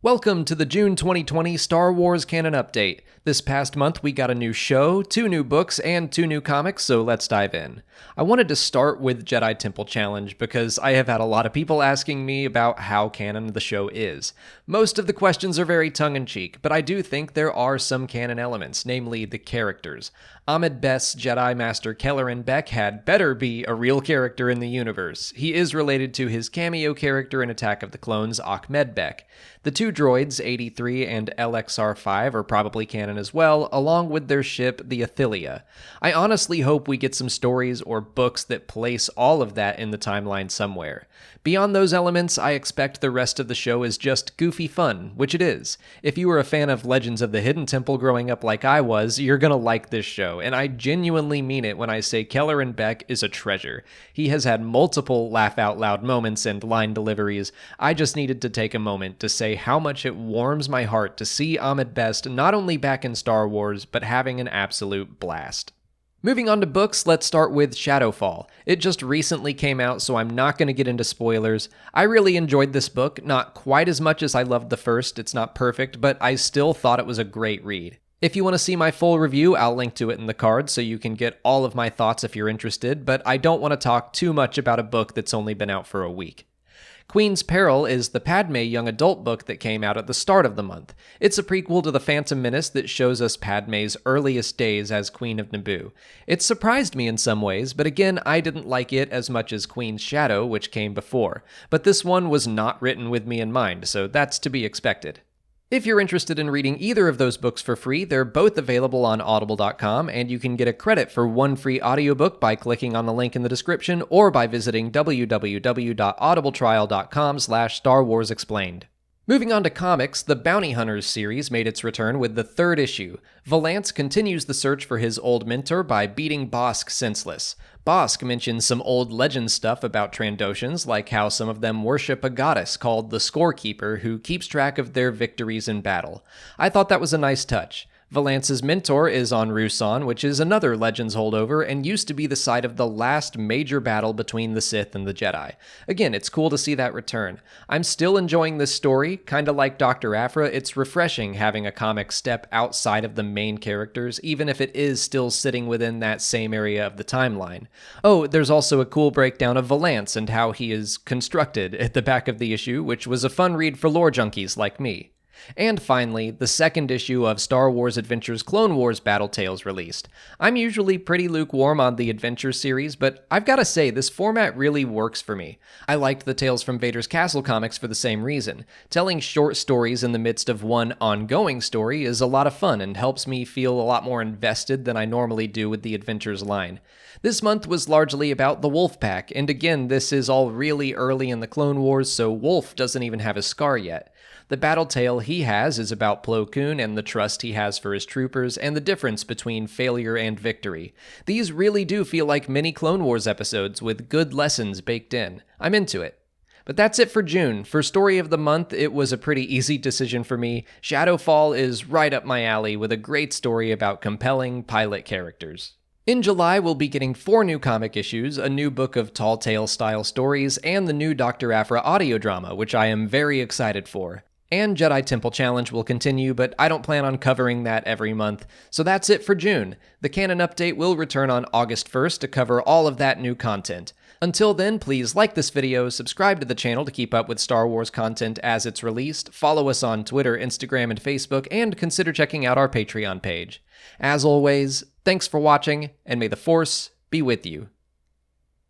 Welcome to the June 2020 Star Wars Canon Update. This past month we got a new show, 2 new books, and 2 new comics, so let's dive in. I wanted to start with Jedi Temple Challenge because I have had a lot of people asking me about how canon the show is. Most of the questions are very tongue-in-cheek, but I do think there are some canon elements, namely the characters. Ahmed Best's Jedi Master Kelleran Beq had better be a real character in the universe. He is related to his cameo character in Attack of the Clones, Ahmed Beq. The 2 droids, 83 and LXR-5, are probably canon as well, along with their ship, the Athilia. I honestly hope we get some stories or books that place all of that in the timeline somewhere. Beyond those elements, I expect the rest of the show is just goofy fun, which it is. If you were a fan of Legends of the Hidden Temple growing up like I was, you're gonna like this show, and I genuinely mean it when I say Kelleran Beq is a treasure. He has had multiple laugh-out-loud moments and line deliveries. I just needed to take a moment to say how much it warms my heart to see Ahmed Best not only back in Star Wars, but having an absolute blast. Moving on to books, let's start with Shadowfall. It just recently came out, so I'm not going to get into spoilers. I really enjoyed this book, not quite as much as I loved the first. It's not perfect, but I still thought it was a great read. If you want to see my full review, I'll link to it in the card so you can get all of my thoughts if you're interested, but I don't want to talk too much about a book that's only been out for a week. Queen's Peril is the Padme young adult book that came out at the start of the month. It's a prequel to The Phantom Menace that shows us Padme's earliest days as Queen of Naboo. It surprised me in some ways, but again, I didn't like it as much as Queen's Shadow, which came before. But this one was not written with me in mind, so that's to be expected. If you're interested in reading either of those books for free, they're both available on audible.com, and you can get a credit for one free audiobook by clicking on the link in the description or by visiting www.audibletrial.com/Star Wars Explained. Moving on to comics, the Bounty Hunters series made its return with the 3rd issue. Valance continues the search for his old mentor by beating Bossk senseless. Bossk mentions some old legend stuff about Trandoshans, like how some of them worship a goddess called the Scorekeeper who keeps track of their victories in battle. I thought that was a nice touch. Valance's mentor is on Ruusan, which is another Legends holdover and used to be the site of the last major battle between the Sith and the Jedi. Again, it's cool to see that return. I'm still enjoying this story. Kinda like Dr. Aphra, it's refreshing having a comic step outside of the main characters, even if it is still sitting within that same area of the timeline. Oh, there's also a cool breakdown of Valance and how he is constructed at the back of the issue, which was a fun read for lore junkies like me. And finally, the 2nd issue of Star Wars Adventures Clone Wars Battle Tales released. I'm usually pretty lukewarm on the Adventure series, but I've gotta say, this format really works for me. I liked the Tales from Vader's Castle comics for the same reason. Telling short stories in the midst of one ongoing story is a lot of fun and helps me feel a lot more invested than I normally do with the Adventures line. This month was largely about the Wolf Pack, and again, this is all really early in the Clone Wars, so Wolf doesn't even have a scar yet. The battle tale he has is about Plo Koon and the trust he has for his troopers and the difference between failure and victory. These really do feel like mini Clone Wars episodes with good lessons baked in. I'm into it. But that's it for June. For Story of the Month, it was a pretty easy decision for me. Shadowfall is right up my alley with a great story about compelling pilot characters. In July, we'll be getting 4 new comic issues, a new book of tall tale-style stories, and the new Dr. Aphra audio drama, which I am very excited for. And Jedi Temple Challenge will continue, but I don't plan on covering that every month. So that's it for June. The Canon Update will return on August 1st to cover all of that new content. Until then, please like this video, subscribe to the channel to keep up with Star Wars content as it's released, follow us on Twitter, Instagram, and Facebook, and consider checking out our Patreon page. As always, thanks for watching, and may the Force be with you.